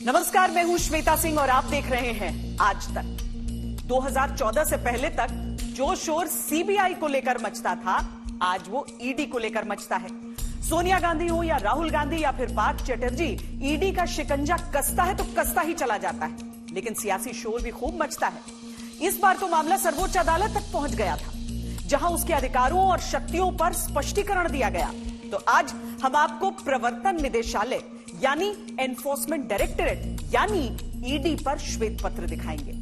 नमस्कार, मैं हूं श्वेता सिंह और आप देख रहे हैं आज तक। 2014 से पहले तक जो शोर सीबीआई को लेकर मचता था, आज वो ईडी को लेकर मचता है। सोनिया गांधी हो या राहुल गांधी या फिर पार्थ चटर्जी, ईडी का शिकंजा कसता है तो कसता ही चला जाता है, लेकिन सियासी शोर भी खूब मचता है। इस बार तो मामला सर्वोच्च अदालत तक पहुंच गया था, जहां उसके अधिकारों और शक्तियों पर स्पष्टीकरण दिया गया। तो आज हम आपको प्रवर्तन निदेशालय यानी एनफोर्समेंट डायरेक्टरेट यानी ईडी पर श्वेत पत्र दिखाएंगे।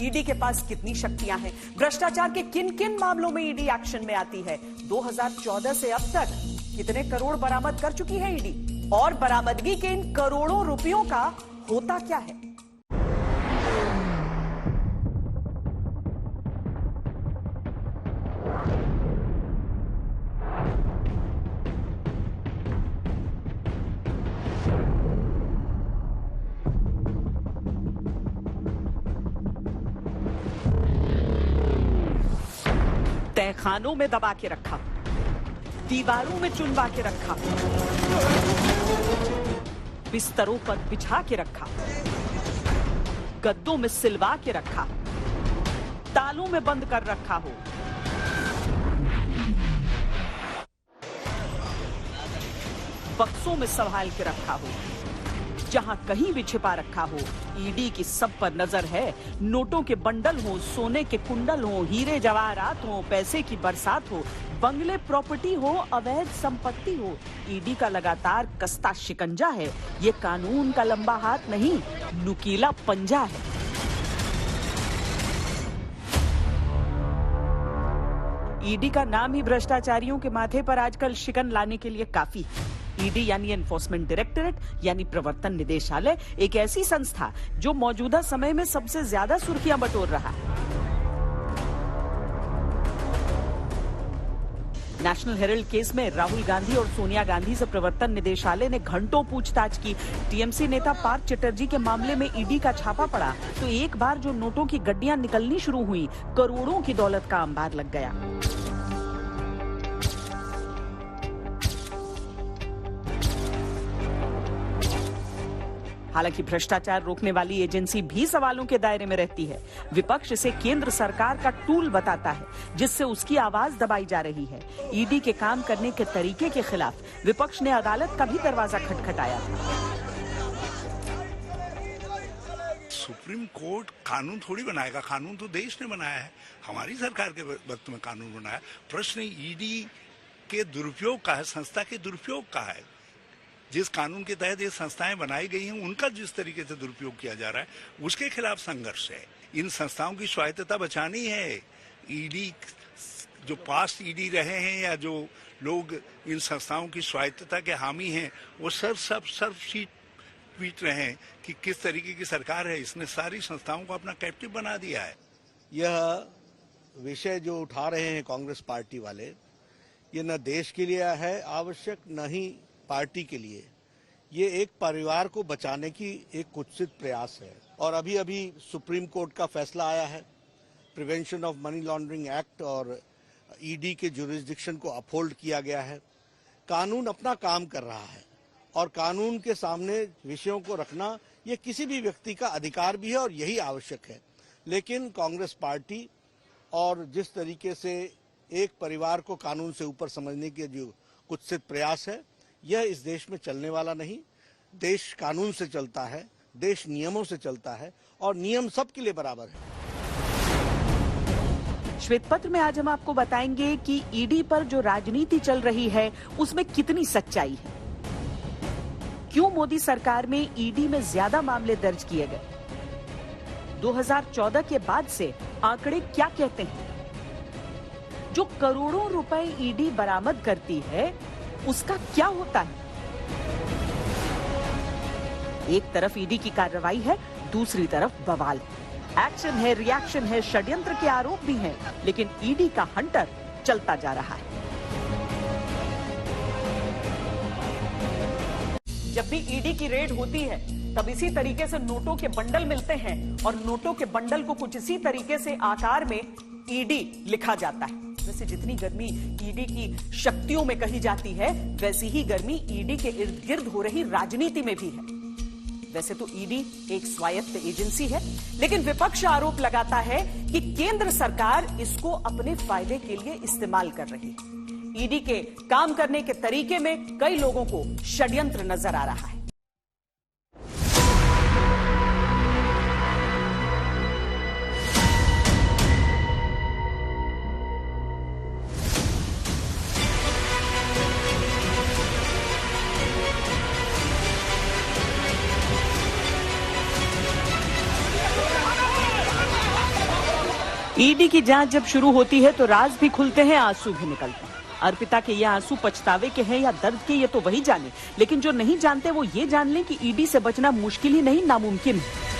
ईडी के पास कितनी शक्तियां हैं, भ्रष्टाचार के किन किन मामलों में ईडी एक्शन में आती है, 2014 से अब तक कितने करोड़ बरामद कर चुकी है ईडी, और बरामदगी के इन करोड़ों रुपयों का होता क्या है। तहखानों में दबा के रखा, दीवारों में चुनवा के रखा, बिस्तरों पर बिछा के रखा, गद्दों में सिलवा के रखा, तालों में बंद कर रखा हो, बक्सों में संभाल के रखा हो, जहां कहीं भी छिपा रखा हो, ईडी की सब पर नजर है। नोटों के बंडल हो, सोने के कुंडल हो, हीरे जवाहरात हो, पैसे की बरसात हो, बंगले प्रॉपर्टी हो, अवैध संपत्ति हो, ईडी का लगातार कसता शिकंजा है। ये कानून का लंबा हाथ नहीं, नुकीला पंजा है। ईडी का नाम ही भ्रष्टाचारियों के माथे पर आजकल शिकन लाने के लिए काफी है। ईडी यानी एनफोर्समेंट डायरेक्टरेट यानी प्रवर्तन निदेशालय, एक ऐसी संस्था जो मौजूदा समय में सबसे ज्यादा सुर्खियां बटोर रहा है। नेशनल हेराल्ड केस में राहुल गांधी और सोनिया गांधी से प्रवर्तन निदेशालय ने घंटों पूछताछ की। टीएमसी नेता पार्थ चटर्जी के मामले में ईडी का छापा पड़ा तो एक बार जो नोटों की गड्डियां निकलनी शुरू हुई, करोड़ों की दौलत का अंबार लग गया। हालांकि भ्रष्टाचार रोकने वाली एजेंसी भी सवालों के दायरे में रहती है। विपक्ष इसे केंद्र सरकार का टूल बताता है, जिससे उसकी आवाज दबाई जा रही है। ईडी के काम करने के तरीके के खिलाफ विपक्ष ने अदालत का भी दरवाजा खटखटाया था। सुप्रीम कोर्ट कानून थोड़ी बनाएगा, कानून तो देश ने बनाया है, हमारी सरकार के वक्त में कानून बनाया। प्रश्न ईडी के दुरुपयोग का है, संस्था के दुरुपयोग का है। जिस कानून के तहत ये संस्थाएं बनाई गई हैं, उनका जिस तरीके से दुरुपयोग किया जा रहा है, उसके खिलाफ संघर्ष है। इन संस्थाओं की स्वायत्तता बचानी है। ईडी जो पास्ट ईडी रहे हैं या जो लोग इन संस्थाओं की स्वायत्तता के हामी हैं, वो सर्व पीट रहे हैं कि किस तरीके की सरकार है। इसने सारी संस्थाओं को अपना कैप्टिव बना दिया है। यह विषय जो उठा रहे हैं कांग्रेस पार्टी वाले, ये न देश के लिए है आवश्यक, न ही पार्टी के लिए। ये एक परिवार को बचाने की एक कुत्सित प्रयास है। और अभी अभी सुप्रीम कोर्ट का फैसला आया है, prevention of money laundering act, और ईडी के जुरिस्डिक्शन को अपहोल्ड किया गया है। कानून अपना काम कर रहा है और कानून के सामने विषयों को रखना ये किसी भी व्यक्ति का अधिकार भी है और यही आवश्यक है। लेकिन कांग्रेस पार्टी और जिस तरीके से एक परिवार को कानून से ऊपर समझने के जो कुत्सित प्रयास है, यह इस देश में चलने वाला नहीं। देश कानून से चलता है, देश नियमों से चलता है और नियम सबके लिए बराबर है। श्वेत पत्र में आज हम आपको बताएंगे कि ईडी पर जो राजनीति चल रही है उसमें कितनी सच्चाई है, क्यों मोदी सरकार में ईडी में ज्यादा मामले दर्ज किए गए, 2014 के बाद से आंकड़े क्या कहते हैं, जो करोड़ों रुपए ईडी बरामद करती है उसका क्या होता है। एक तरफ ईडी की कार्रवाई है, दूसरी तरफ बवाल है। एक्शन है, रिएक्शन है, षड्यंत्र के आरोप भी हैं, लेकिन ईडी का हंटर चलता जा रहा है। जब भी ईडी की रेड होती है तब इसी तरीके से नोटों के बंडल मिलते हैं और नोटों के बंडल को कुछ इसी तरीके से आकार में ईडी लिखा जाता है। वैसे जितनी गर्मी ईडी की शक्तियों में कही जाती है, वैसी ही गर्मी ईडी के इर्द गिर्द हो रही राजनीति में भी है। वैसे तो ईडी एक स्वायत्त एजेंसी है, लेकिन विपक्ष आरोप लगाता है कि केंद्र सरकार इसको अपने फायदे के लिए इस्तेमाल कर रही है। ईडी के काम करने के तरीके में कई लोगों को षड्यंत्र नजर आ रहा है। ईडी की जांच जब शुरू होती है तो राज भी खुलते हैं, आंसू भी निकलते हैं। अर्पिता के ये आंसू पछतावे के हैं या दर्द के, ये तो वही जाने, लेकिन जो नहीं जानते वो ये जान लें कि ईडी से बचना मुश्किल ही नहीं, नामुमकिन है।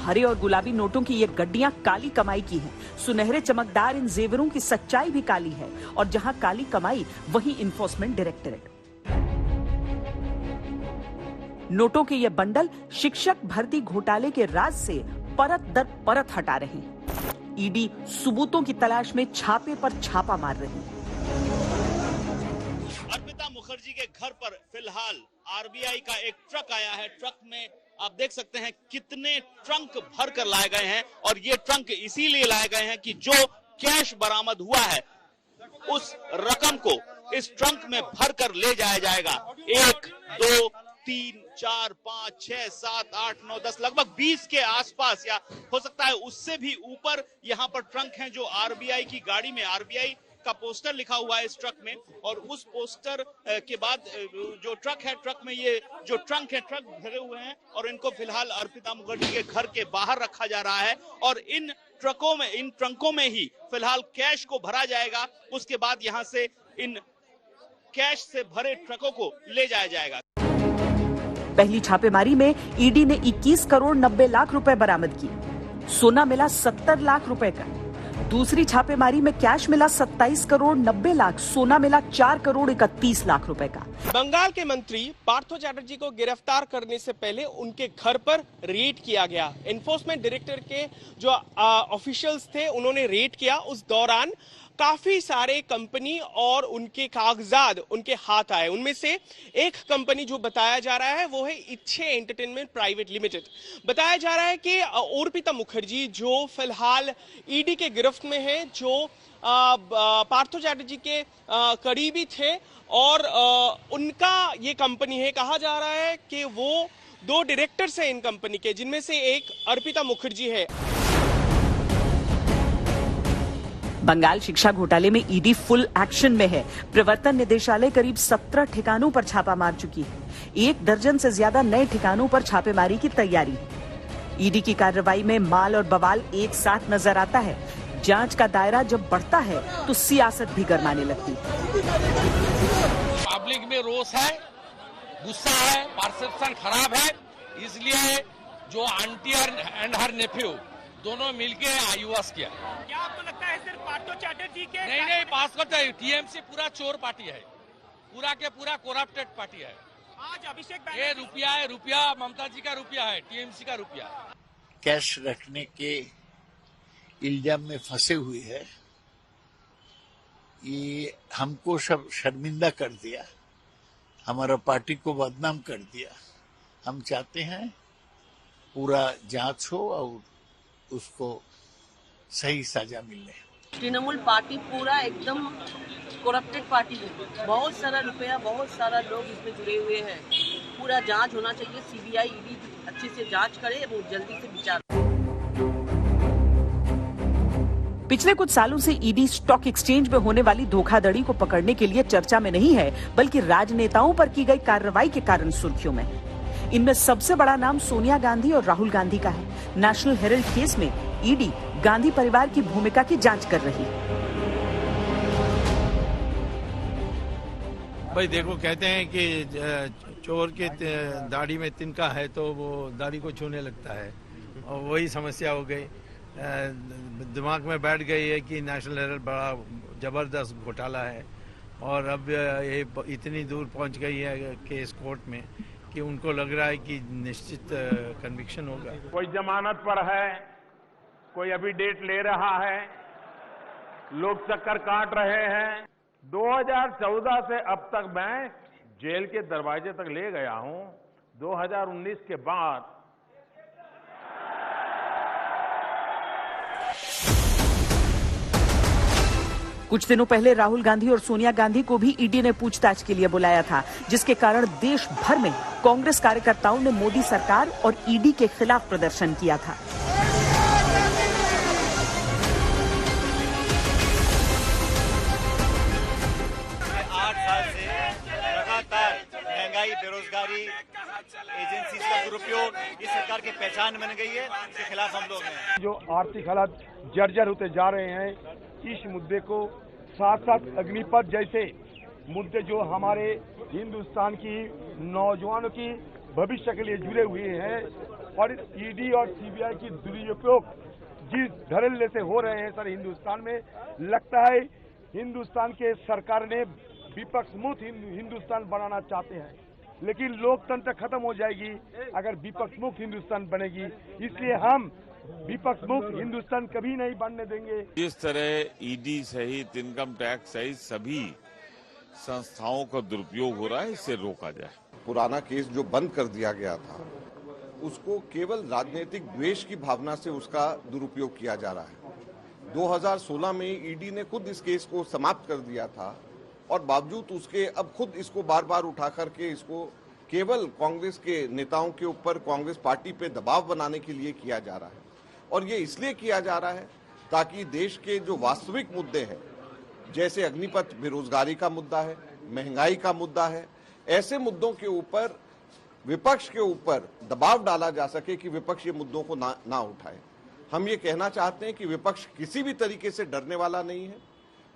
हरे और गुलाबी नोटों की ये गड्डियां काली कमाई की हैं। सुनहरे चमकदार इन जेवरों की सच्चाई भी काली है, और जहां काली कमाई वहीं इन्फोर्समेंट डायरेक्टरेट। नोटों के ये बंडल शिक्षक भर्ती घोटाले के राज से परत दर परत हटा रहे हैं। ईडी सबूतों की तलाश में छापे पर छापा मार रही है। अर्पिता मुखर्जी के घर पर फिलहाल आरबीआई का एक ट्रक आया है। ट्रक में आप देख सकते हैं कितने ट्रंक भर कर लाए गए हैं, और ये ट्रंक इसीलिए लाए गए हैं कि जो कैश बरामद हुआ है उस रकम को इस ट्रंक में भर कर ले जाया जाएगा। 1, 2, 3, 4, 5, 6, 7, 8, 9, 10, लगभग 20 के आसपास, या हो सकता है उससे भी ऊपर यहाँ पर ट्रंक हैं जो आरबीआई की गाड़ी में, आरबीआई का पोस्टर लिखा हुआ है इस ट्रक में, और उस पोस्टर के बाद जो ट्रक है, ट्रक में ये जो ट्रंक है, ट्रक भरे हुए हैं, और इनको फिलहाल अर्पिता मुखर्जी के घर के बाहर रखा जा रहा है। और इन ट्रंकों में ही फिलहाल कैश को भरा जाएगा। उसके बाद यहाँ से इन कैश से भरे ट्रकों को ले जाया जाएगा। पहली छापेमारी में ईडी ने 21 करोड़ 90 लाख रुपए बरामद किए। सोना मिला 70 लाख रुपए का। दूसरी छापेमारी में कैश मिला 27 करोड़ 90 लाख, सोना मिला 4 करोड़ 31 लाख रुपए का। बंगाल के मंत्री पार्थो चैटर्जी को गिरफ्तार करने से पहले उनके घर पर रेड किया गया। एनफोर्समेंट डायरेक्टर के जो ऑफिशियल्स थे उन्होंने रेड किया। उस दौरान काफी सारे कंपनी और उनके कागजात उनके हाथ आए। उनमें से एक कंपनी जो बताया जा रहा है वो है इच्छे एंटरटेनमेंट प्राइवेट लिमिटेड। बताया जा रहा है कि अर्पिता मुखर्जी जो फिलहाल ईडी के गिरफ्त में है, जो पार्थो चैटर्जी के करीबी थे, और उनका ये कंपनी है। कहा जा रहा है कि वो 2 डायरेक्टर्स हैं इन कंपनी के, जिनमें से एक अर्पिता मुखर्जी है। बंगाल शिक्षा घोटाले में ईडी फुल एक्शन में है। प्रवर्तन निदेशालय करीब 17 ठिकानों पर छापा मार चुकी है। 1 दर्जन से ज्यादा नए ठिकानों पर छापेमारी की तैयारी है। ईडी की कार्रवाई में माल और बवाल एक साथ नजर आता है। जांच का दायरा जब बढ़ता है तो सियासत भी गरमाने लगती है। पब्लिक में रोष है, गुस्सा है, परसेप्शन खराब है, इसलिए जो आंटी एंड हर नेफ्यू दोनों मिलके आईवास किया। क्या आपको लगता है सिर्फ पार्थो चैटर्जी के? नहीं, पास करता है। टीएमसी पूरा चोर पार्टी है, पूरा के पूरा करप्टेड पार्टी है। आज अभिषेक ये रुपया है, रुपया ममता जी का रुपया है, टीएमसी का रुपया है। कैश रखने के इल्जाम में फंसे हुए है। ये हमको सब शर्मिंदा कर दिया, हमारा पार्टी को बदनाम कर दिया। हम चाहते हैं पूरा जांच हो और उसको सही सजा मिले। तृणमूल पार्टी पूरा एकदम करप्टेड पार्टी है। बहुत सारा रुपया, बहुत सारा लोग इसमें जुड़े हुए हैं। पूरा जांच होना चाहिए। सीबीआई, ईडी अच्छे से जांच करे और जल्दी से विचार। पिछले कुछ सालों से ईडी स्टॉक एक्सचेंज में होने वाली धोखाधड़ी को पकड़ने के लिए चर्चा में नहीं है, बल्कि राजनेताओं पर की गई कार्रवाई के कारण सुर्खियों में। इनमें सबसे बड़ा नाम सोनिया गांधी और राहुल गांधी का है। नेशनल हेराल्ड केस में ईडी गांधी परिवार की भूमिका की जांच कर रही है। भाई देखो, कहते हैं कि चोर के दाढ़ी में तिनका है तो वो दाढ़ी को छूने लगता है, और वही समस्या हो गई। दिमाग में बैठ गई है कि नेशनल हेराल्ड बड़ा जबरदस्त घोटाला है, और अब ये इतनी दूर पहुंच गई है केस कोर्ट में कि उनको लग रहा है कि निश्चित कन्विक्शन होगा। कोई जमानत पर है, कोई अभी डेट ले रहा है, लोग चक्कर काट रहे हैं। 2014 से अब तक मैं जेल के दरवाजे तक ले गया हूं। 2019 के बाद कुछ दिनों पहले राहुल गांधी और सोनिया गांधी को भी ईडी ने पूछताछ के लिए बुलाया था, जिसके कारण देश भर में कांग्रेस कार्यकर्ताओं ने मोदी सरकार और ईडी के खिलाफ प्रदर्शन किया था। महंगाई, बेरोजगारी, एजेंसी का दुरुपयोग, इस सरकार की पहचान बन गई है, इसके खिलाफ हम लोग हैं। जो आर्थिक हालात जर्जर होते जा रहे हैं, इस मुद्दे को साथ साथ अग्निपथ जैसे मुद्दे जो हमारे हिंदुस्तान की नौजवानों की भविष्य के लिए जुड़े हुए हैं, और ईडी और सीबीआई की दुरुपयोग जिस धड़ल्ले से हो रहे हैं सर हिंदुस्तान में, लगता है हिंदुस्तान के सरकार ने विपक्ष मुक्त हिंदुस्तान बनाना चाहते हैं, लेकिन लोकतंत्र खत्म हो जाएगी अगर विपक्ष मुक्त हिंदुस्तान बनेगी। इसलिए हम विपक्ष मुक्त हिंदुस्तान कभी नहीं बनने देंगे। इस तरह ईडी सहित इनकम टैक्स सहित सभी संस्थाओं का दुरुपयोग हो रहा है, इससे रोका जाए। पुराना केस जो बंद कर दिया गया था, उसको केवल राजनीतिक द्वेष की भावना से उसका दुरुपयोग किया जा रहा है। 2016 में ईडी ने खुद इस केस को समाप्त कर दिया था, और बावजूद उसके अब खुद इसको बार बार उठा करके इसको केवल कांग्रेस के नेताओं के ऊपर, कांग्रेस पार्टी पे दबाव बनाने के लिए किया जा रहा है। और ये इसलिए किया जा रहा है ताकि देश के जो वास्तविक मुद्दे हैं, जैसे अग्निपथ बेरोजगारी का मुद्दा है, महंगाई का मुद्दा है, ऐसे मुद्दों के ऊपर विपक्ष के ऊपर दबाव डाला जा सके कि विपक्ष ये मुद्दों को ना उठाए। हम ये कहना चाहते हैं कि विपक्ष किसी भी तरीके से डरने वाला नहीं है।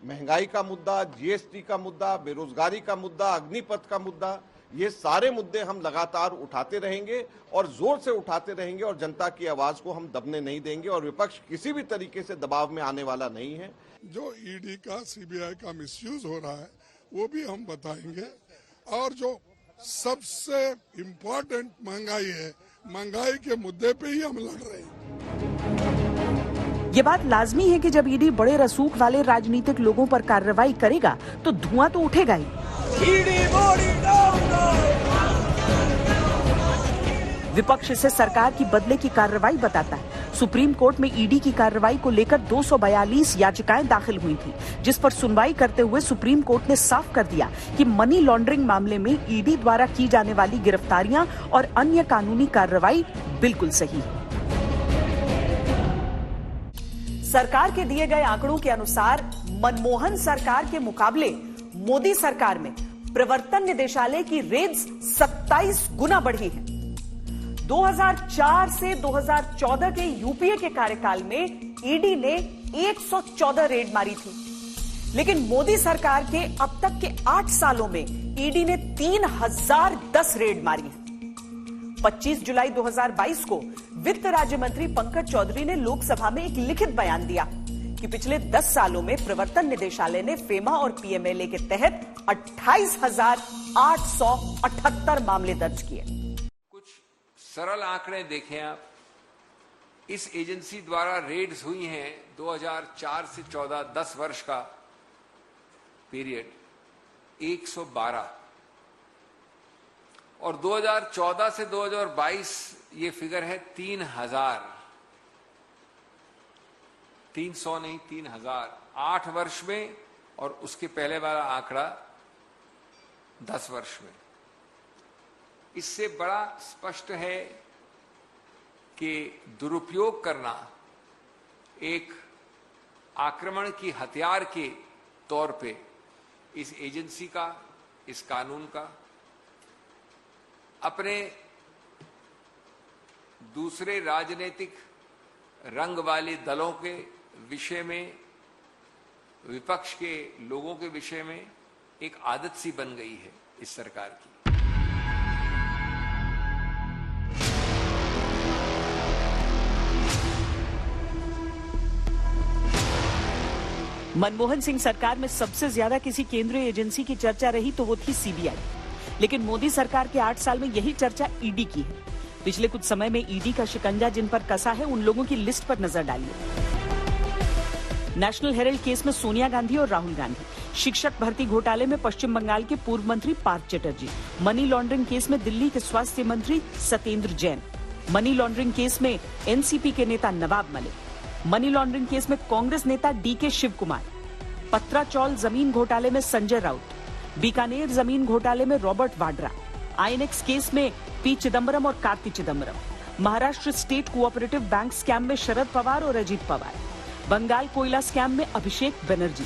महंगाई का मुद्दा, जीएसटी का मुद्दा, बेरोजगारी का मुद्दा, अग्निपथ का मुद्दा, ये सारे मुद्दे हम लगातार उठाते रहेंगे और जोर से उठाते रहेंगे, और जनता की आवाज को हम दबने नहीं देंगे, और विपक्ष किसी भी तरीके से दबाव में आने वाला नहीं है। जो ईडी का, सीबीआई का मिसयूज हो रहा है वो भी हम बताएंगे, और जो सबसे इम्पोर्टेंट महंगाई है, महंगाई के मुद्दे पे ही हम लड़ रहे हैं। ये बात लाजमी है कि जब ईडी बड़े रसूख वाले राजनीतिक लोगों पर कार्रवाई करेगा तो धुआं तो उठेगा ही। विपक्ष इसे सरकार की बदले की कार्रवाई बताता है। सुप्रीम कोर्ट में ईडी की कार्रवाई को लेकर 242 याचिकाएं दाखिल हुई थी, जिस पर सुनवाई करते हुए सुप्रीम कोर्ट ने साफ कर दिया कि मनी लॉन्ड्रिंग मामले में ईडी द्वारा की जाने वाली गिरफ्तारियां और अन्य कानूनी कार्रवाई बिल्कुल सही है। सरकार के दिए गए आंकड़ों के अनुसार मनमोहन सरकार के मुकाबले मोदी सरकार में प्रवर्तन निदेशालय की रेड्स 27 गुना बढ़ी है। 2004 से 2014 के यूपीए के कार्यकाल में ईडी ने 114 रेड मारी थी, लेकिन मोदी सरकार के अब तक के 8 सालों में ईडी ने 3010 रेड मारी है। 25 जुलाई 2022 को वित्त राज्य मंत्री पंकज चौधरी ने लोकसभा में एक लिखित बयान दिया कि पिछले 10 सालों में प्रवर्तन निदेशालय ने फेमा और पीएमएलए के तहत 28,878 मामले दर्ज किए। कुछ सरल आंकड़े देखें आप। इस एजेंसी द्वारा रेड्स हुई हैं 2004 से 14, 10 वर्ष का पीरियड 112, और 2014 से 2022 ये फिगर है 3,000, 300 नहीं 3,000 8 वर्ष में, और उसके पहले वाला आंकड़ा 10 वर्ष में। इससे बड़ा स्पष्ट है कि दुरुपयोग करना एक आक्रमण की हथियार के तौर पे इस एजेंसी का, इस कानून का, अपने दूसरे राजनीतिक रंग वाले दलों के विषय में, विपक्ष के लोगों के विषय में एक आदत सी बन गई है इस सरकार की। मनमोहन सिंह सरकार में सबसे ज्यादा किसी केंद्रीय एजेंसी की चर्चा रही तो वो थी सीबीआई, लेकिन मोदी सरकार के 8 साल में यही चर्चा ईडी की है। पिछले कुछ समय में ईडी का शिकंजा जिन पर कसा है उन लोगों की लिस्ट पर नजर डालिए। नेशनल हेराल्ड केस में सोनिया गांधी और राहुल गांधी, शिक्षक भर्ती घोटाले में पश्चिम बंगाल के पूर्व मंत्री Partha Chatterjee, money laundering case में दिल्ली के स्वास्थ्य मंत्री Satyendra Jain, money laundering case में एनसीपी के नेता Nawab Malik, money laundering case में कांग्रेस नेता डीके शिव कुमार, पत्राचौल जमीन घोटाले में संजय राउत, बीकानेर जमीन घोटाले में रॉबर्ट वाड्रा, आईएनएक्स केस में पी चिदम्बरम और Karti Chidambaram, Maharashtra state cooperative bank scam में शरद पवार और अजीत पवार, बंगाल कोयला स्कैम में अभिषेक बनर्जी।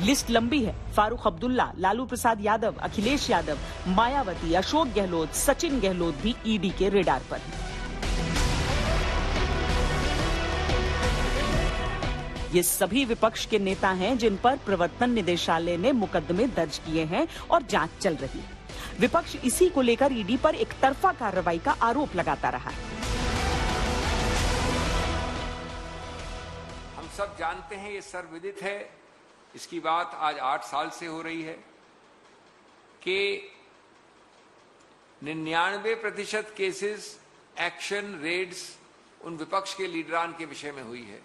लिस्ट लंबी है। फारूक अब्दुल्ला, लालू प्रसाद यादव, अखिलेश यादव, मायावती, अशोक गहलोत, सचिन गहलोत भी ईडी के रेडार पर हैं। ये सभी विपक्ष के नेता हैं जिन पर प्रवर्तन निदेशालय ने मुकदमे दर्ज किए हैं और जांच चल रही है। विपक्ष इसी को लेकर ईडी पर एक तरफा कार्रवाई का आरोप लगाता रहा है। हम सब जानते हैं, ये सर्वविदित है, इसकी बात आज 8 साल से हो रही है कि 99% केसेस, एक्शन, रेड्स उन विपक्ष के लीडरान के विषय में हुई है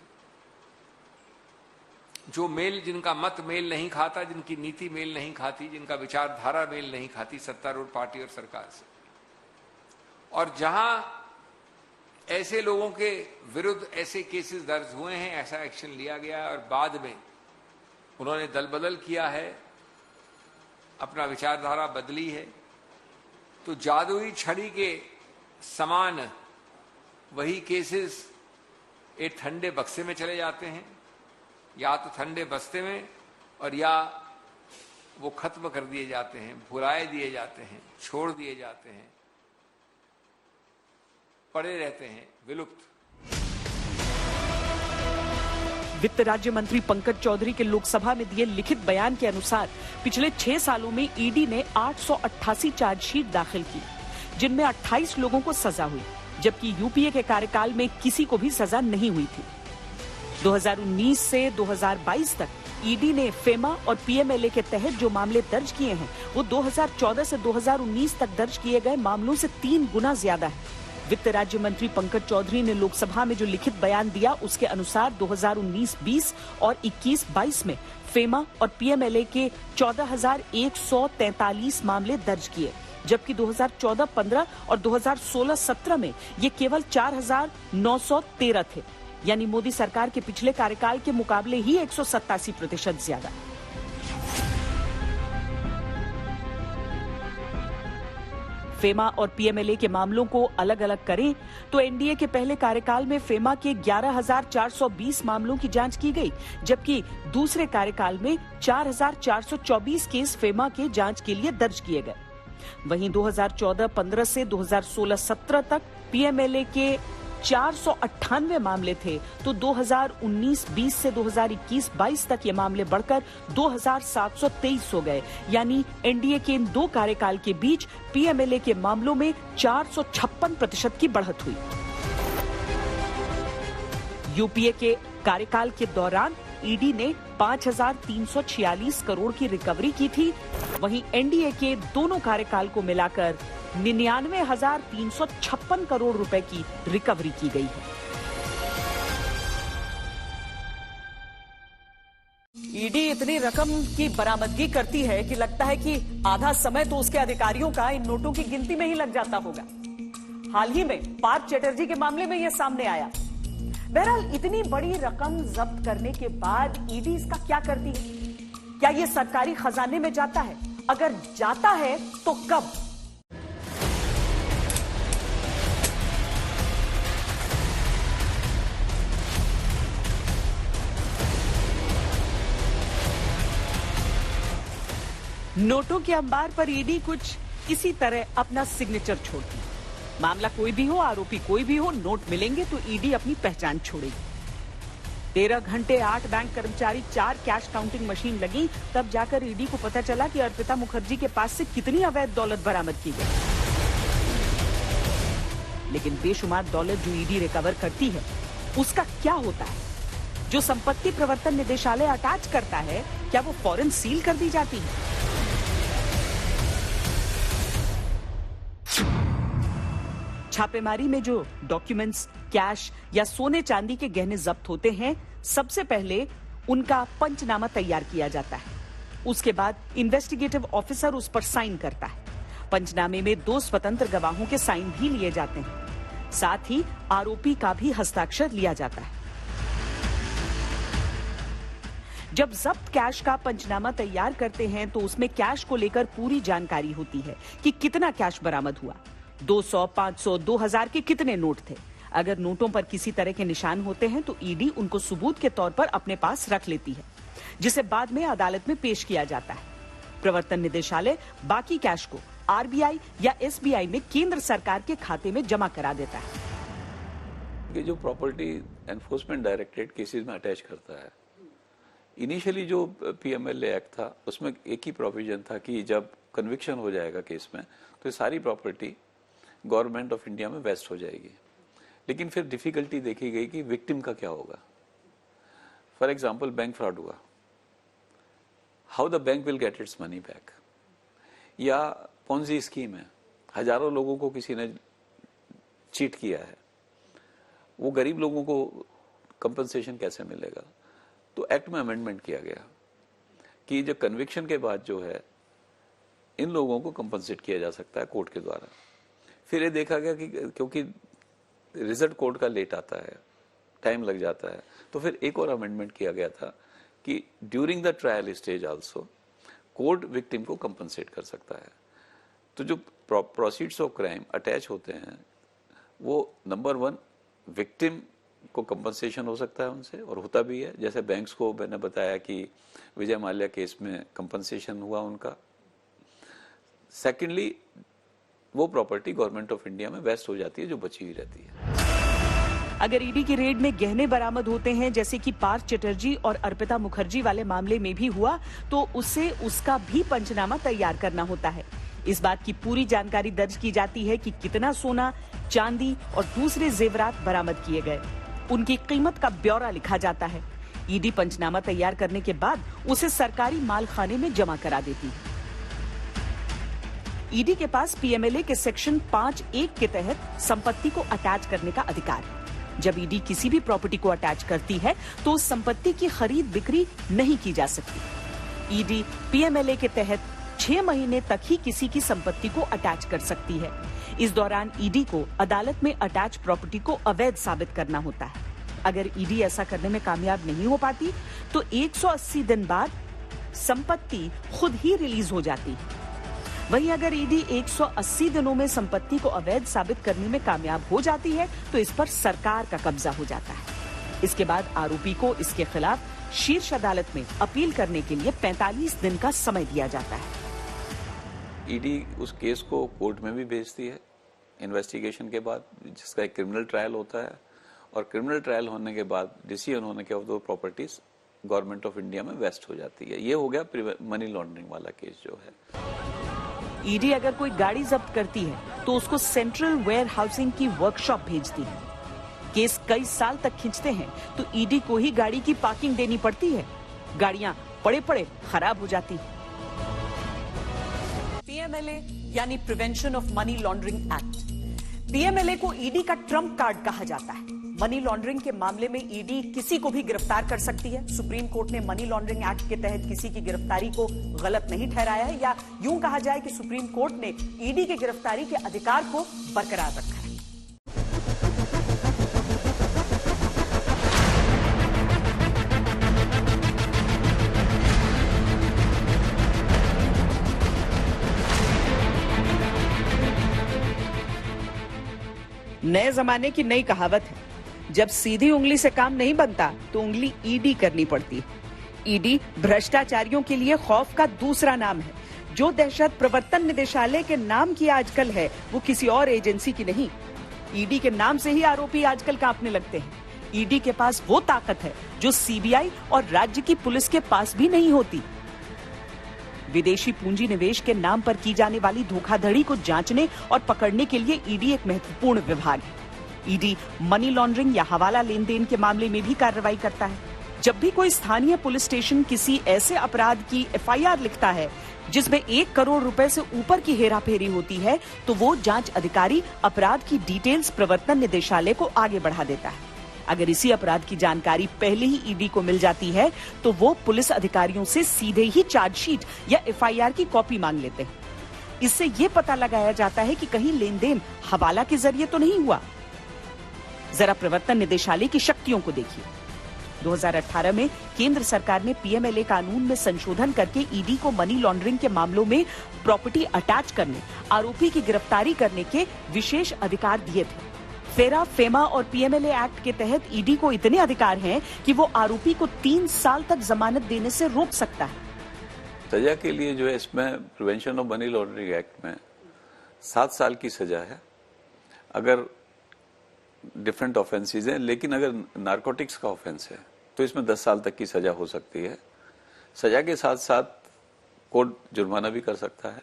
जो जिनका मत मेल नहीं खाता, जिनकी नीति मेल नहीं खाती, जिनका विचारधारा मेल नहीं खाती सत्तारूढ़ पार्टी और सरकार से। और जहां ऐसे लोगों के विरुद्ध ऐसे केसेस दर्ज हुए हैं, ऐसा एक्शन लिया गया है और बाद में उन्होंने दल बदल किया है, अपना विचारधारा बदली है, तो जादुई छड़ी के समान वही केसेस एक ठंडे बक्से में चले जाते हैं, या तो ठंडे बस्ते में, और या वो खत्म कर दिए जाते हैं, भुलाए दिए जाते हैं, छोड़ दिए जाते हैं, पड़े रहते हैं विलुप्त। वित्त राज्य मंत्री पंकज चौधरी के लोकसभा में दिए लिखित बयान के अनुसार पिछले 6 सालों में ईडी ने 888 चार्जशीट दाखिल की, जिनमें 28 लोगों को सजा हुई, जबकि यूपीए के कार्यकाल में किसी को भी सजा नहीं हुई थी। 2019 से 2022 तक ईडी ने फेमा और पीएमएलए के तहत जो मामले दर्ज किए हैं वो 2014 से 2019 तक दर्ज किए गए मामलों से 3 गुना ज्यादा है। वित्त राज्य मंत्री पंकज चौधरी ने लोकसभा में जो लिखित बयान दिया उसके अनुसार 2019-20 और 21-22 में फेमा और पीएमएलए के 14,143 मामले दर्ज किए, जबकि 2014-15 और 2016-17 में ये केवल 4,913 थे, यानी मोदी सरकार के पिछले कार्यकाल के मुकाबले ही 187% ज्यादा। फेमा और पीएमएलए के मामलों को अलग अलग करें तो एनडीए के पहले कार्यकाल में फेमा के 11,420 मामलों की जांच की गई, जबकि दूसरे कार्यकाल में 4,424 केस फेमा के जांच के लिए दर्ज किए गए। वहीं 2014-15 से 2016-17 तक पीएमएलए के 498 मामले थे, तो 2019-20 से 2021-22 तक ये मामले बढ़कर 2,723 हो गए, यानी एनडीए के इन 2 कार्यकाल के बीच पीएमएलए के मामलों में 456% की बढ़त हुई। यूपीए के कार्यकाल के दौरान ईडी ने 5,346 करोड़ की रिकवरी की थी, वहीं एनडीए के दोनों कार्यकाल को मिलाकर 99,356 करोड़ रुपए की रिकवरी की गई है। ईडी इतनी रकम की बरामदगी करती है कि लगता है कि आधा समय तो उसके अधिकारियों का इन नोटों की गिनती में ही लग जाता होगा। हाल ही में पार्थ चटर्जी के मामले में यह सामने आया। बहरहाल इतनी बड़ी रकम जब्त करने के बाद ईडी इसका क्या करती है? क्या यह सरकारी खजाने में जाता है? अगर जाता है तो कब? नोटों के अंबार पर ईडी कुछ इसी तरह अपना सिग्नेचर छोड़ती है। मामला कोई भी हो, आरोपी कोई भी हो, नोट मिलेंगे तो ईडी अपनी पहचान छोड़ेगी। 13 घंटे 8 बैंक कर्मचारी, 4 कैश काउंटिंग मशीन लगी, तब जाकर ईडी को पता चला कि अर्पिता मुखर्जी के पास से कितनी अवैध दौलत बरामद की गई। लेकिन बेशुमार दौलत जो ईडी रिकवर करती है उसका क्या होता है? जो संपत्ति प्रवर्तन निदेशालय अटैच करता है, क्या वो फौरन सील कर दी जाती है? छापेमारी में जो डॉक्यूमेंट्स, कैश या सोने चांदी के गहने जब्त होते हैं, सबसे पहले उनका पंचनामा तैयार किया जाता है। उसके बाद इन्वेस्टिगेटिव ऑफिसर उस पर साइन करता है। पंचनामे में 2 स्वतंत्र गवाहों के साइन भी लिए जाते हैं। साथ ही आरोपी का भी हस्ताक्षर लिया जाता है। जब जब्त कैश का पंचनामा तैयार करते हैं तो उसमें कैश को लेकर पूरी जानकारी होती है कि कितना कैश बरामद हुआ, 200, 500, 2000 के कितने नोट थे। अगर नोटों पर किसी तरह के निशान होते हैं तो ईडी उनको सबूत के तौर पर अपने पास रख लेती है, जिसे बाद में अदालत में पेश किया जाता है। प्रवर्तन निदेशालय बाकी कैश को आरबीआई या एसबीआई में केंद्र सरकार के खाते में जमा करा देता है। ये जो प्रॉपर्टी एनफोर्समेंट डायरेक्टरेट केसेस में अटैच करता है, इनिशियली जो पीएमएलए एक्ट था उसमें एक ही प्रोविजन था कि जब कन्विक्शन हो जाएगा केस में तो ये सारी प्रॉपर्टी गवर्नमेंट ऑफ इंडिया में वेस्ट हो जाएगी। लेकिन फिर डिफिकल्टी देखी गई कि विक्टिम का क्या होगा। फॉर एग्जाम्पल, बैंक फ्रॉड हुआ, how the bank will get it's money back. या पोंजी स्कीम है, हजारों लोगों को किसी ने चीट किया है, वो गरीब लोगों को कंपनसेशन कैसे मिलेगा। तो एक्ट में अमेंडमेंट किया गया कि जो कन्विक्शन के बाद जो है इन लोगों को कंपनसेट किया जा सकता है कोर्ट के द्वारा। फिर ये देखा गया कि क्योंकि रिजल्ट कोर्ट का लेट आता है, टाइम लग जाता है, तो फिर एक और अमेंडमेंट किया गया था कि during the trial stage also court victim को कंपनसेट कर सकता है। तो जो प्रोसीड्स ऑफ क्राइम अटैच होते हैं वो नंबर 1 विक्टिम को कंपनसेशन हो सकता है उनसे, और होता भी है। जैसे बैंक्स को मैंने बताया कि विजय माल्या केस में कंपनसेशन हुआ उनका। सेकेंडली, वो प्रॉपर्टी गवर्नमेंट ऑफ इंडिया में वेस्ट हो जाती है जो बची हुई रहती है। अगर ईडी की रेड में गहने बरामद होते हैं, जैसे कि पार्थ चटर्जी और अर्पिता मुखर्जी वाले मामले में भी हुआ, तो उसे उसका भी पंचनामा तैयार करना होता है। इस बात की पूरी जानकारी दर्ज की जाती है कि कितना सोना, चांदी और दूसरे जेवरात बरामद किए गए। उनकी कीमत का ब्यौरा लिखा जाता है। ईडी पंचनामा तैयार करने के बाद उसे सरकारी माल खाने में जमा करा देती है। ईडी के पास पीएमएलए के सेक्शन 5(1) के तहत संपत्ति को अटैच करने का अधिकार है। जब ईडी किसी भी प्रॉपर्टी को अटैच करती है तो उस संपत्ति की खरीद बिक्री नहीं की जा सकती। ईडी पीएमएलए के तहत 6 महीने तक ही किसी की संपत्ति को अटैच कर सकती है। इस दौरान ईडी को अदालत में अटैच प्रॉपर्टी को अवैध साबित करना होता है। अगर ईडी ऐसा करने में कामयाब नहीं हो पाती तो 180 दिन बाद संपत्ति खुद ही रिलीज हो जाती है। वहीं अगर ईडी 180 दिनों में संपत्ति को अवैध साबित करने में कामयाब हो जाती है तो इस पर सरकार का कब्जा हो जाता है। इसके बाद आरोपी को इसके खिलाफ शीर्ष अदालत में अपील करने के लिए 45 दिन का समय दिया जाता है। ईडी उस केस को कोर्ट में भी भेजती है इन्वेस्टिगेशन के बाद, जिसका एक क्रिमिनल ट्रायल होता है, और क्रिमिनल ट्रायल होने के बाद डिसीजन होने के बाद वो प्रॉपर्टीज गवर्नमेंट ऑफ इंडिया में वेस्ट हो जाती है। ये हो गया मनी लॉन्ड्रिंग वाला केस जो है। ईडी अगर कोई गाड़ी जब्त करती है तो उसको सेंट्रल वेयर हाउसिंग की वर्कशॉप भेजती है। केस कई साल तक खींचते हैं तो ईडी को ही गाड़ी की पार्किंग देनी पड़ती है। गाड़ियां पड़े पड़े खराब हो जाती है। पीएमएलए यानी prevention of money laundering act. PMLA को ईडी का ट्रम्प कार्ड कहा जाता है। मनी लॉन्ड्रिंग के मामले में ईडी किसी को भी गिरफ्तार कर सकती है। सुप्रीम कोर्ट ने मनी लॉन्ड्रिंग एक्ट के तहत किसी की गिरफ्तारी को गलत नहीं ठहराया है, या यूं कहा जाए कि सुप्रीम कोर्ट ने ईडी की गिरफ्तारी के अधिकार को बरकरार रखा है। नए जमाने की नई कहावत है, जब सीधी उंगली से काम नहीं बनता तो उंगली ईडी करनी पड़ती है। ईडी भ्रष्टाचारियों के लिए खौफ का दूसरा नाम है। जो दहशत प्रवर्तन निदेशालय के नाम की आजकल है वो किसी और एजेंसी की नहीं। ईडी के नाम से ही आरोपी आजकल कांपने लगते हैं। ईडी के पास वो ताकत है जो सीबीआई और राज्य की पुलिस के पास भी नहीं होती। विदेशी पूंजी निवेश के नाम पर की जाने वाली धोखाधड़ी को जांचने और पकड़ने के लिए ईडी एक महत्वपूर्ण विभाग है। ईडी मनी लॉन्ड्रिंग या हवाला लेन देन के मामले में भी कार्रवाई करता है। जब भी कोई स्थानीय पुलिस स्टेशन किसी ऐसे अपराध की एफआईआर लिखता है जिसमें 1 करोड़ रुपए से ऊपर की हेराफेरी होती है, तो वो जांच अधिकारी अपराध की डिटेल्स प्रवर्तन निदेशालय को आगे बढ़ा देता है। अगर इसी अपराध की जानकारी पहले ही ईडी को मिल जाती है तो वो पुलिस अधिकारियों से सीधे ही चार्जशीट या एफआईआर की कॉपी मांग लेते हैं। इससे ये पता लगाया जाता है कि कहीं लेन देन हवाला के जरिए तो नहीं हुआ। जरा प्रवर्तन निदेशालय की शक्तियों को देखिए। 2018 में केंद्र सरकार ने पीएमएलए कानून में संशोधन करके ईडी को मनी लॉन्ड्रिंग के मामलों में प्रॉपर्टी अटैच करने, आरोपी की गिरफ्तारी करने के विशेष अधिकार दिए थे। फेरा, फेमा और पीएमएलए एक्ट के तहत ईडी को इतने अधिकार हैं कि वो आरोपी को 3 साल तक जमानत देने से रोक सकता है। सजा के लिए जो है इसमें prevention of money laundering act में 7 साल की सजा है अगर डिफरेंट ऑफेंसेस हैं, लेकिन अगर नारकोटिक्स का ऑफेंस है तो इसमें 10 साल तक की सजा हो सकती है। सजा के साथ साथ कोर्ट जुर्माना भी कर सकता है।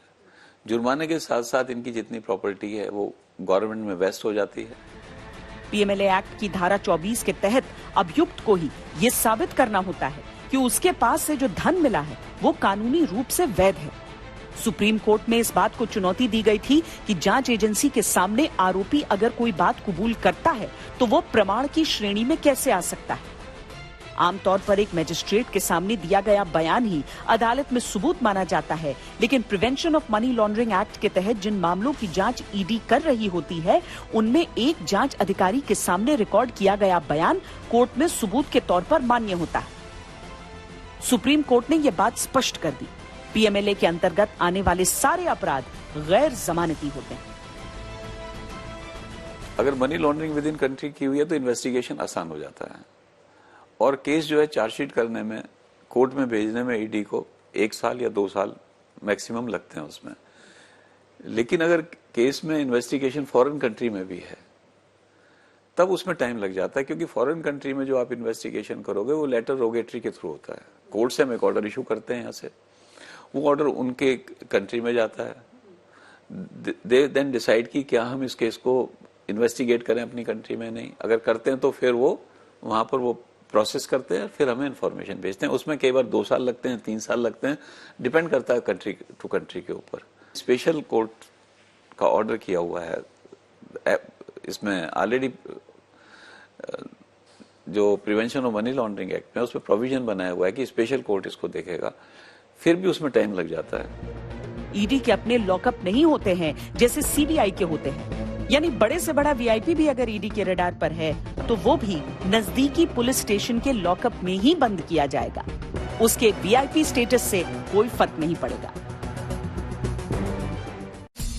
जुर्माने के साथ साथ इनकी जितनी प्रॉपर्टी है वो गवर्नमेंट में वेस्ट हो जाती है। पीएमएलए एक्ट की धारा 24 के तहत अभियुक्त को ही ये साबित करना होता है कि उसके पास से जो धन मिला है वो कानूनी रूप से वैध है। सुप्रीम कोर्ट में इस बात को चुनौती दी गई थी कि जांच एजेंसी के सामने आरोपी अगर कोई बात कबूल करता है तो वो प्रमाण की श्रेणी में कैसे आ सकता है। आमतौर पर एक मजिस्ट्रेट के सामने दिया गया बयान ही अदालत में सबूत माना जाता है, लेकिन prevention of money laundering act के तहत जिन मामलों की जांच ईडी कर रही होती है उनमें एक जांच अधिकारी के सामने रिकॉर्ड किया गया बयान कोर्ट में सबूत के तौर पर मान्य होता है। सुप्रीम कोर्ट ने यह बात स्पष्ट कर दी। पीएमएलए के अंतर्गत आने वाले सारे अपराध गैर जमानती होते हैं। अगर money laundering with in country की हुई है तो इन्वेस्टिगेशन आसान हो जाता है और केस जो है चार्जशीट करने में, कोर्ट में भेजने में ईडी को 1 साल या 2 साल मैक्सिमम लगते हैं उसमें। लेकिन अगर केस में इन्वेस्टिगेशन फॉरेन कंट्री में भी है तब उसमें टाइम लग जाता है, क्योंकि फॉरेन कंट्री में जो आप इन्वेस्टिगेशन करोगे वो लेटर रोगेटरी के थ्रू होता है। कोर्ट से हम एक ऑर्डर इशू करते हैं यहाँ से, वो ऑर्डर उनके कंट्री में जाता है। दे देन डिसाइड कि क्या हम इस केस को इन्वेस्टिगेट करें अपनी कंट्री में, नहीं। अगर करते हैं तो फिर वो वहां पर वो प्रोसेस करते हैं, फिर हमें इन्फॉर्मेशन भेजते हैं। उसमें कई बार 2 साल लगते हैं, 3 साल लगते हैं, डिपेंड करता है कंट्री टू कंट्री के ऊपर। स्पेशल कोर्ट का ऑर्डर किया हुआ है इसमें ऑलरेडी, जो prevention of money laundering act में उसमें प्रोविजन बनाया हुआ है कि स्पेशल कोर्ट इसको देखेगा, फिर भी उसमें टाइम लग जाता है। ईडी के अपने लॉकअप नहीं होते हैं जैसे सीबीआई के होते हैं, यानी बड़े से बड़ा वीआईपी भी अगर ईडी के रडार पर है तो वो भी नजदीकी पुलिस स्टेशन के लॉकअप में ही बंद किया जाएगा। उसके वीआईपी स्टेटस से कोई फर्क नहीं पड़ेगा।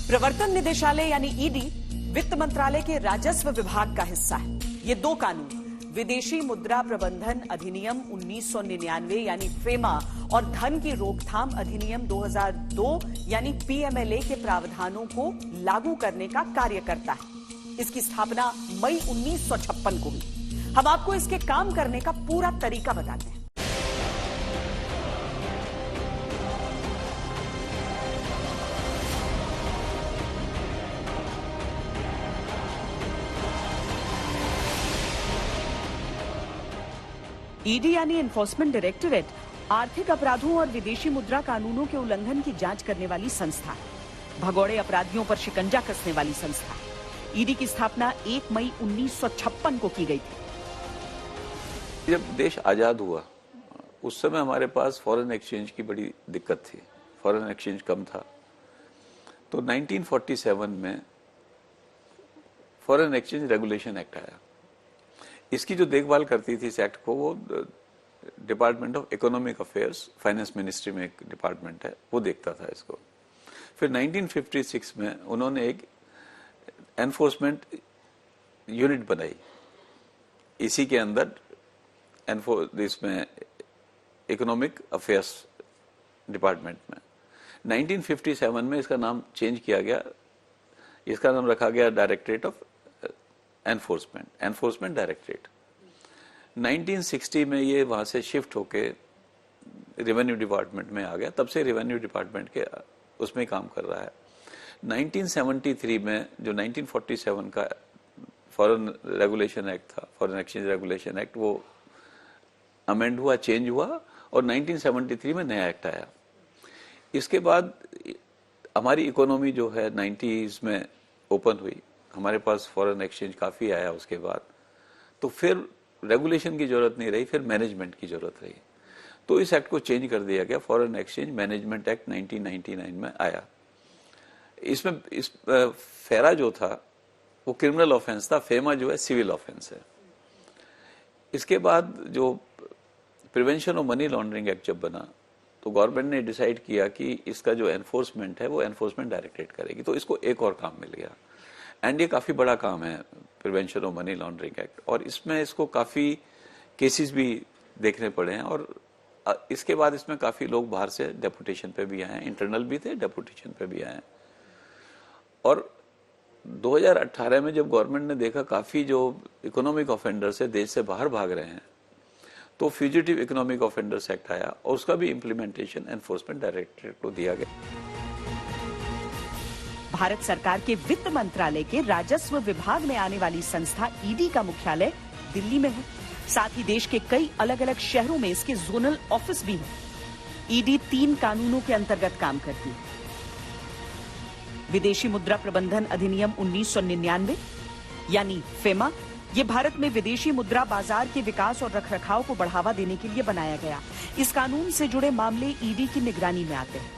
प्रवर्तन निदेशालय यानी ईडी वित्त मंत्रालय के राजस्व विभाग का हिस्सा है। ये 2 कानून, विदेशी मुद्रा प्रबंधन अधिनियम 1999 यानी फेमा और धन की रोकथाम अधिनियम 2002 यानी पीएमएलए के प्रावधानों को लागू करने का कार्य करता है। इसकी स्थापना मई 1956 को हुई। हम आपको इसके काम करने का पूरा तरीका बताते हैं। ईडी यानी एनफोर्समेंट डायरेक्टोरेट आर्थिक अपराधों और विदेशी मुद्रा कानूनों के उल्लंघन की जांच करने वाली संस्था है। भगोड़े अपराधियों पर शिकंजा कसने वाली संस्था है। ईडी की स्थापना 1 मई 1956 को की गई थी। जब देश आजाद हुआ उस समय हमारे पास फॉरेन एक्सचेंज की बड़ी दिक्कत थी, फॉरेन एक्सचेंज कम था। तो 1947 में फॉरेन एक्सचेंज रेगुलेशन एक्ट आया। इसकी जो देखभाल करती थी इस एक्ट को, वो department of economic affairs, finance ministry में एक डिपार्टमेंट है, वो देखता था इसको। फिर 1956 में उन्होंने एक एनफोर्समेंट यूनिट बनाई। इसी के अंदर इसमें इकोनॉमिक अफेयर्स डिपार्टमेंट में 1957 में इसका नाम चेंज किया गया। इसका नाम रखा गया डायरेक्टरेट ऑफ एनफोर्समेंट डायरेक्टरेट। 1960 में ये वहां से शिफ्ट होके रेवेन्यू डिपार्टमेंट में आ गया। तब से रेवेन्यू डिपार्टमेंट के उसमें काम कर रहा है। 1973 में जो 1947 का फॉरेन रेगुलेशन एक्ट था, फॉरेन एक्सचेंज रेगुलेशन एक्ट, वो अमेंड हुआ, चेंज हुआ और 1973 में नया एक्ट आया। इसके बाद हमारी इकोनॉमी जो है 90s में ओपन हुई, हमारे पास फॉरेन एक्सचेंज काफी आया। उसके बाद तो फिर रेगुलेशन की जरूरत नहीं रही, फिर मैनेजमेंट की जरूरत रही। तो इस एक्ट को चेंज कर दिया गया, फॉरेन एक्सचेंज मैनेजमेंट एक्ट 1999 में आया। इसमें फेरा जो था वो क्रिमिनल ऑफेंस था, फेमा जो है सिविल ऑफेंस है। इसके बाद जो prevention of money laundering act जब बना तो गवर्नमेंट ने डिसाइड किया कि इसका जो एनफोर्समेंट है वो एनफोर्समेंट डायरेक्टरेट करेगी, तो इसको एक और काम मिल गया। एंड ये काफी बड़ा काम है prevention of money laundering act, और इसमें इसको काफी केसेस भी देखने पड़े हैं। और इसके बाद इसमें काफी लोग बाहर से डेपुटेशन पे भी आए हैं, इंटरनल भी थे, डेपुटेशन पे भी आए हैं। और 2018 में जब गवर्नमेंट ने देखा काफी जो इकोनॉमिक ऑफेंडर्स है देश से बाहर भाग रहे हैं, तो फ्यूजिटिव इकोनॉमिक ऑफेंडर्स एक्ट आया और उसका भी इम्प्लीमेंटेशन एनफोर्समेंट डायरेक्टरेट को दिया गया। भारत सरकार के वित्त मंत्रालय के राजस्व विभाग में आने वाली संस्था ईडी का मुख्यालय दिल्ली में है। साथ ही देश के कई अलग अलग शहरों में इसके जोनल ऑफिस भी हैं। ईडी 3 कानूनों के अंतर्गत काम करती है। विदेशी मुद्रा प्रबंधन अधिनियम 1999 यानी फेमा, ये भारत में विदेशी मुद्रा बाजार के विकास और रखरखाव को बढ़ावा देने के लिए बनाया गया। इस कानून से जुड़े मामले ईडी की निगरानी में आते हैं।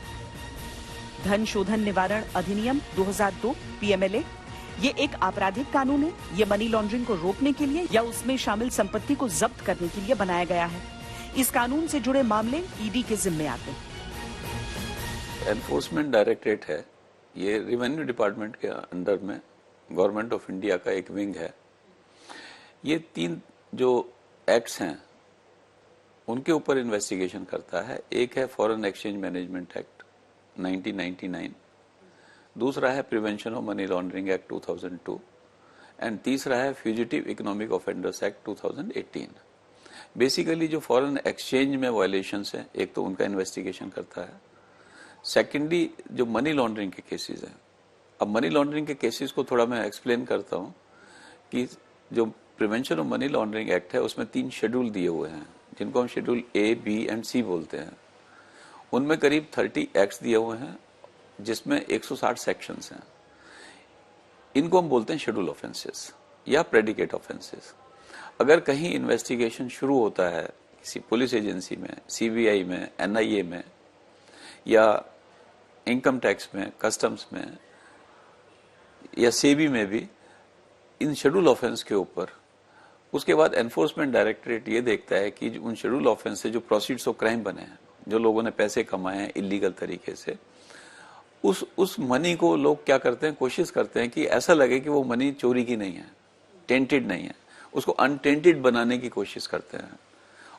धन शोधन निवारण अधिनियम 2002 पीएमएलए, ये एक आपराधिक कानून है। ये मनी लॉन्ड्रिंग को रोकने के लिए या उसमें शामिल संपत्ति को जब्त करने के लिए बनाया गया है। इस कानून से जुड़े मामले ईडी के जिम्मे आते हैं। एनफोर्समेंट डायरेक्टरेट है, ये रेवेन्यू डिपार्टमेंट के अंडर में गवर्नमेंट ऑफ इंडिया का एक विंग है। ये 3 जो एक्ट्स हैं उनके ऊपर इन्वेस्टिगेशन करता है। एक है फॉरेन एक्सचेंज मैनेजमेंट एक्ट 1999, दूसरा है prevention of money laundering act 2002 and तीसरा है fugitive economic offenders act 2018। Basically जो फॉरेन एक्सचेंज में वायलेशंस हैं, एक तो उनका इन्वेस्टिगेशन करता है। सेकेंडली जो मनी लॉन्ड्रिंग के केसेस हैं, अब मनी लॉन्ड्रिंग के केसेस को थोड़ा मैं एक्सप्लेन करता हूं कि जो prevention of money laundering act है उसमें 3 शेड्यूल दिए हुए हैं, जिनको हम शेड्यूल ए, बी एंड सी बोलते हैं। उनमें करीब 30 एक्ट्स दिए हुए हैं जिसमें 160 सेक्शंस हैं। इनको हम बोलते हैं शेड्यूल ऑफेंसेस या प्रेडिकेट ऑफेंसेस। अगर कहीं इन्वेस्टिगेशन शुरू होता है किसी पुलिस एजेंसी में, सीबीआई में, एनआईए में या इनकम टैक्स में, कस्टम्स में या सेबी में भी, इन शेड्यूल ऑफेंस के ऊपर उसके बाद एनफोर्समेंट डायरेक्टरेट ये देखता है कि उन शेड्यूल ऑफेंस से जो प्रोसीड्स ऑफ क्राइम बने हैं, जो लोगों ने पैसे कमाए हैं इलीगल तरीके से, उस मनी को लोग क्या करते हैं, कोशिश करते हैं कि ऐसा लगे कि वो मनी चोरी की नहीं है, टेंटेड नहीं है, उसको अनटेंटेड बनाने की कोशिश करते हैं।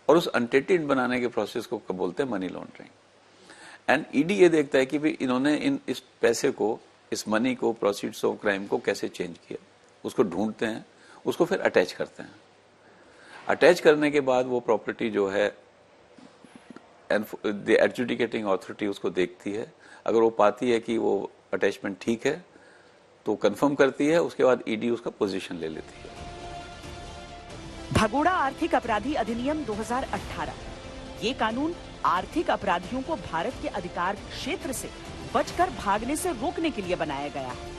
और उस अनटेंटेड बनाने के प्रोसेस को बोलते हैं मनी लॉन्ड्रिंग। एंड ईडी ये देखता है कि भाई इन्होंने इस पैसे को, इस मनी को, प्रोसीड्स ऑफ क्राइम को कैसे चेंज किया, उसको ढूंढते हैं, उसको फिर अटैच करते हैं। अटैच करने के बाद वो प्रॉपर्टी जो है द एडजुडिकेटिंग अथॉरिटी उसको देखती है। अगर वो पाती है कि वो अटैचमेंट ठीक है तो कंफर्म करती है, उसके बाद ईडी उसका पोजीशन ले लेती है। भगोड़ा आर्थिक अपराधी अधिनियम 2018, ये कानून आर्थिक अपराधियों को भारत के अधिकार क्षेत्र से बचकर भागने से रोकने के लिए बनाया गया है।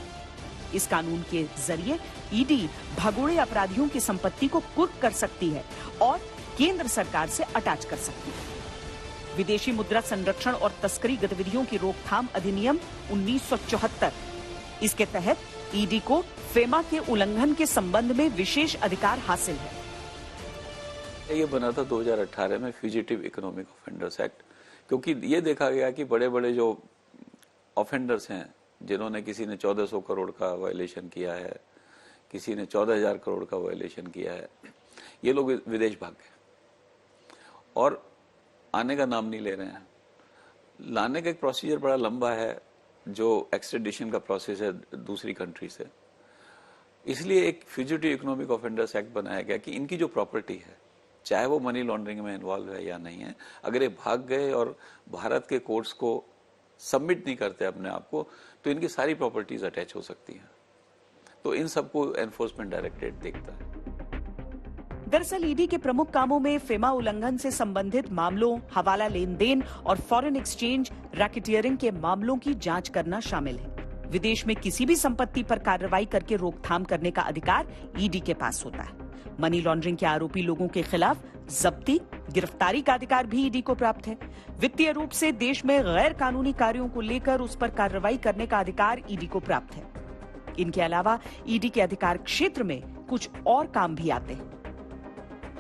इस कानून के जरिए ईडी भगोड़े अपराधियों की संपत्ति को कुर्क कर सकती है और केंद्र सरकार से अटैच कर सकती है। विदेशी मुद्रा संरक्षण और तस्करी गतिविधियों की रोकथाम अधिनियम 1974, इसके तहत ईडी को फेमा के उल्लंघन के संबंध में विशेष अधिकार हासिल है। ये बना था 2018 में फ्यूजिटिव इकोनॉमिक ऑफेंडर्स एक्ट, क्योंकि ये देखा गया कि बड़े बड़े जो ऑफेंडर्स हैं, जिन्होंने किसी ने 1400 करोड़ का वायलेशन किया है, किसी ने 14,000 करोड़ का वायलेशन किया है, ये लोग विदेश भाग गए और आने का नाम नहीं ले रहे हैं। लाने का एक प्रोसीजर बड़ा लंबा है, जो एक्सट्रेडिशन का प्रोसेस है दूसरी कंट्री से। इसलिए एक फ्यूजिटिव इकोनॉमिक ऑफेंडर्स एक्ट बनाया गया कि इनकी जो प्रॉपर्टी है, चाहे वो मनी लॉन्ड्रिंग में इन्वॉल्व है या नहीं है, अगर ये भाग गए और भारत के कोर्ट्स को सबमिट नहीं करते अपने आप को, तो इनकी सारी प्रॉपर्टीज अटैच हो सकती हैं। तो इन सबको एनफोर्समेंट डायरेक्टरेट देखता है। दरअसल ईडी के प्रमुख कामों में फेमा उल्लंघन से संबंधित मामलों, हवाला लेन देन और फॉरेन एक्सचेंज रैकेटियरिंग के मामलों की जांच करना शामिल है। विदेश में किसी भी संपत्ति पर कार्रवाई करके रोकथाम करने का अधिकार ईडी के पास होता है। मनी लॉन्ड्रिंग के आरोपी लोगों के खिलाफ जब्ती, गिरफ्तारी का अधिकार भी ईडी को प्राप्त है। वित्तीय रूप से देश में गैर कानूनी कार्यों को लेकर उस पर कार्रवाई करने का अधिकार ईडी को प्राप्त है। इनके अलावा ईडी के अधिकार क्षेत्र में कुछ और काम भी आते हैं।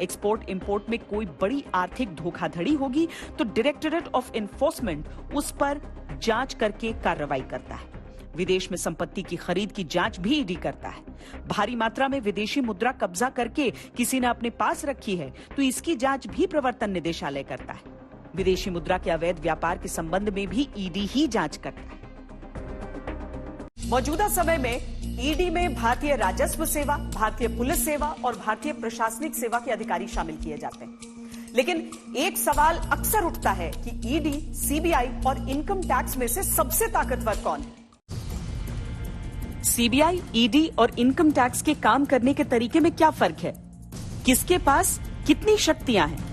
एक्सपोर्ट इंपोर्ट में कोई बड़ी आर्थिक धोखाधड़ी होगी तो डायरेक्टरेट ऑफ एनफोर्समेंट उस पर जांच करके कार्रवाई करता है। विदेश में संपत्ति की खरीद की जांच भी ईडी करता है। भारी मात्रा में विदेशी मुद्रा कब्जा करके किसी ने अपने पास रखी है तो इसकी जांच भी प्रवर्तन निदेशालय करता है। विदेशी मुद्रा के अवैध व्यापार के संबंध में भी ईडी ही जांच करता है। मौजूदा समय में ईडी में भारतीय राजस्व सेवा, भारतीय पुलिस सेवा और भारतीय प्रशासनिक सेवा के अधिकारी शामिल किए जाते हैं। लेकिन एक सवाल अक्सर उठता है कि ईडी, सीबीआई और इनकम टैक्स में से सबसे ताकतवर कौन है? सीबीआई, ईडी और इनकम टैक्स के काम करने के तरीके में क्या फर्क है? किसके पास कितनी शक्तियां हैं?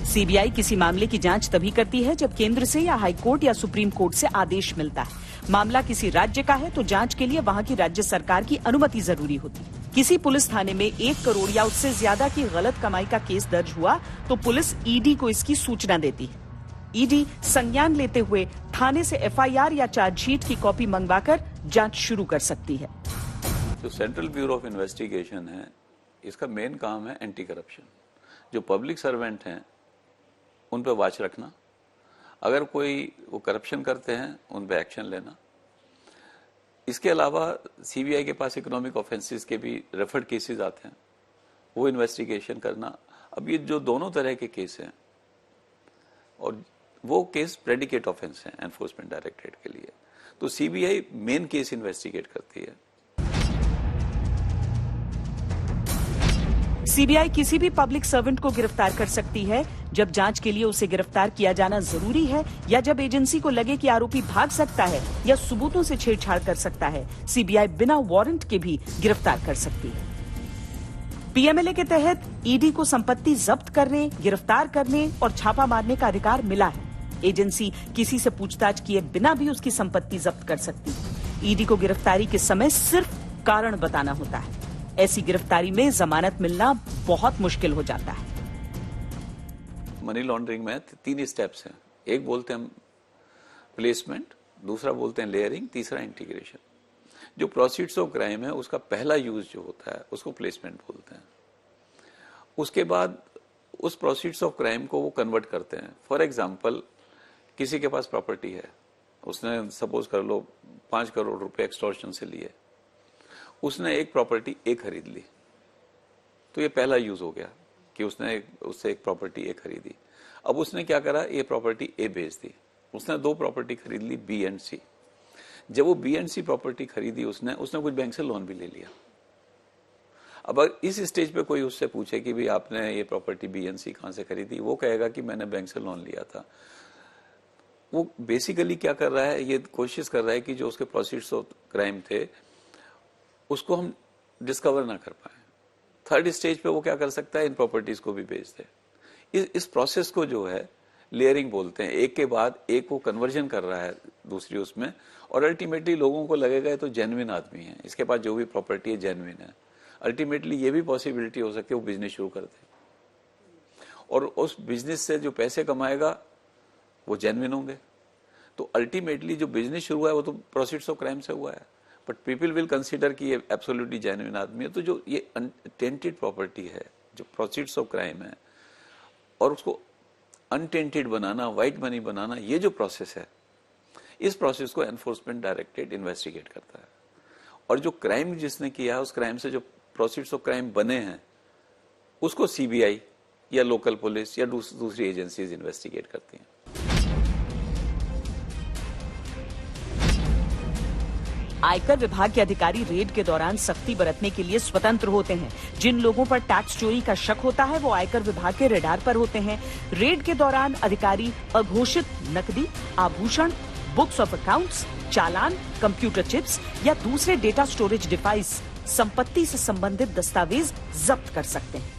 सीबीआई किसी मामले की जांच तभी करती है जब केंद्र से या हाई कोर्ट या सुप्रीम कोर्ट से आदेश मिलता है। मामला किसी राज्य का है तो जांच के लिए वहां की राज्य सरकार की अनुमति जरूरी होती है। किसी पुलिस थाने में 1 करोड़ या उससे ज्यादा की गलत कमाई का केस दर्ज हुआ तो पुलिस ईडी को इसकी सूचना देती है। ईडी संज्ञान लेते हुए थाने से एफआईआर या चार्जशीट की कॉपी मंगवाकर जांच शुरू कर सकती है। जो सेंट्रल ब्यूरो ऑफ इन्वेस्टिगेशन है, इसका मेन काम है एंटी करप्शन। जो पब्लिक सर्वेंट हैं उन पर वॉच रखना, अगर कोई वो करप्शन करते हैं उन पर एक्शन लेना। इसके अलावा सीबीआई के पास इकोनॉमिक ऑफेंसेस के भी रेफर्ड केसेस आते हैं, वो इन्वेस्टिगेशन करना। अब ये जो दोनों तरह के केस हैं और वो केस प्रेडिकेट ऑफेंस हैं एनफोर्समेंट डायरेक्टरेट के लिए, तो सीबीआई मेन केस इन्वेस्टिगेट करती है। सीबीआई किसी भी पब्लिक सर्वेंट को गिरफ्तार कर सकती है जब जांच के लिए उसे गिरफ्तार किया जाना जरूरी है या जब एजेंसी को लगे कि आरोपी भाग सकता है या सबूतों से छेड़छाड़ कर सकता है। सीबीआई बिना वारंट के भी गिरफ्तार कर सकती है। पीएमएलए के तहत ईडी को संपत्ति जब्त करने, गिरफ्तार करने और छापा मारने का अधिकार मिला है। एजेंसी किसी से पूछताछ किए बिना भी उसकी संपत्ति जब्त कर सकती है। ईडी को गिरफ्तारी के समय सिर्फ कारण बताना होता है। ऐसी गिरफ्तारी में जमानत मिलना बहुत मुश्किल हो जाता है। मनी लॉन्ड्रिंग में 3 स्टेप्स हैं। एक बोलते हैं प्लेसमेंट, दूसरा बोलते हैं लेयरिंग, तीसरा इंटीग्रेशन। जो प्रोसीड्स ऑफ क्राइम है उसका पहला यूज जो होता है उसको प्लेसमेंट बोलते हैं। उसके बाद उस प्रोसीड्स ऑफ क्राइम को वो कन्वर्ट करते हैं। फॉर एग्जाम्पल, किसी के पास प्रॉपर्टी है, उसने सपोज कर लो 5 करोड़ रुपए एक्सटॉर्शन से लिए, उसने एक प्रॉपर्टी ए खरीद ली, तो ये पहला यूज हो गया कि उसने उससे एक प्रॉपर्टी ए खरीदी। अब उसने क्या करा, ये प्रॉपर्टी ए बेच दी। उसने 2 प्रॉपर्टी खरीद ली, बी एंड सी। जब वो बी एंड सी प्रॉपर्टी खरीदी उसने कुछ बैंक से लोन भी ले लिया। अब अगर इस स्टेज पे कोई उससे पूछे कि भी आपने ये प्रॉपर्टी बी एंड सी कहां से खरीदी, वो कहेगा कि मैंने बैंक से लोन लिया था। वो बेसिकली क्या कर रहा है, ये कोशिश कर रहा है कि जो उसके प्रोसीड्स ऑफ क्राइम थे उसको हम डिस्कवर ना कर पाए। थर्ड स्टेज पे वो क्या कर सकता है, इन प्रॉपर्टीज को भी बेच दे। इस प्रोसेस को जो है लेयरिंग बोलते हैं। एक के बाद एक वो कन्वर्जन कर रहा है दूसरी उसमें, और अल्टीमेटली लोगों को लगेगा ये तो जेन्युइन आदमी है, इसके पास जो भी प्रॉपर्टी है जेन्युइन है। अल्टीमेटली ये भी पॉसिबिलिटी हो सकती है वो बिजनेस शुरू कर दे और उस बिजनेस से जो पैसे कमाएगा वो जेन्युइन होंगे। तो अल्टीमेटली जो बिजनेस शुरू हुआ है वो तो प्रोसीड्स ऑफ क्राइम से हुआ है, बट पीपल विल कंसीडर कि ये एब्सोल्युटली जेन्युइन आदमी है। तो जो ये अनटेंटेड प्रॉपर्टी है, जो प्रोसीड्स ऑफ क्राइम है, और उसको अनटेंटेड बनाना, व्हाइट मनी बनाना, ये जो प्रोसेस है, इस प्रोसेस को एनफोर्समेंट डायरेक्टरेट इन्वेस्टिगेट करता है। और जो क्राइम जिसने किया है, उस क्राइम से जो प्रोसीड्स ऑफ क्राइम बने हैं, उसको सीबीआई या लोकल पुलिस या दूसरी एजेंसीज इन्वेस्टिगेट करती हैं। आयकर विभाग के अधिकारी रेड के दौरान सख्ती बरतने के लिए स्वतंत्र होते हैं। जिन लोगों पर टैक्स चोरी का शक होता है वो आयकर विभाग के रेडार पर होते हैं। रेड के दौरान अधिकारी अघोषित नकदी, आभूषण, books of accounts, challan, computer chips या दूसरे डेटा स्टोरेज डिवाइस संपत्ति से संबंधित दस्तावेज जब्त कर सकते हैं।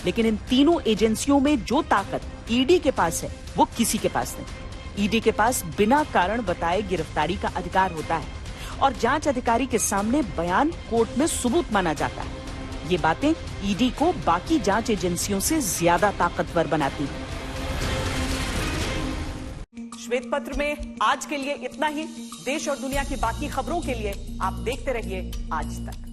लेकिन इन तीनों एजेंसियों में जो ताकत ईडी के पास है वो किसी के पास नहीं। ईडी के पास बिना कारण बताए गिरफ्तारी का अधिकार होता है और जांच अधिकारी के सामने बयान कोर्ट में सबूत माना जाता है। ये बातें ईडी को बाकी जांच एजेंसियों से ज्यादा ताकतवर बनाती हैं। श्वेत पत्र में आज के लिए इतना ही। देश और दुनिया की बाकी खबरों के लिए आप देखते रहिए आज तक।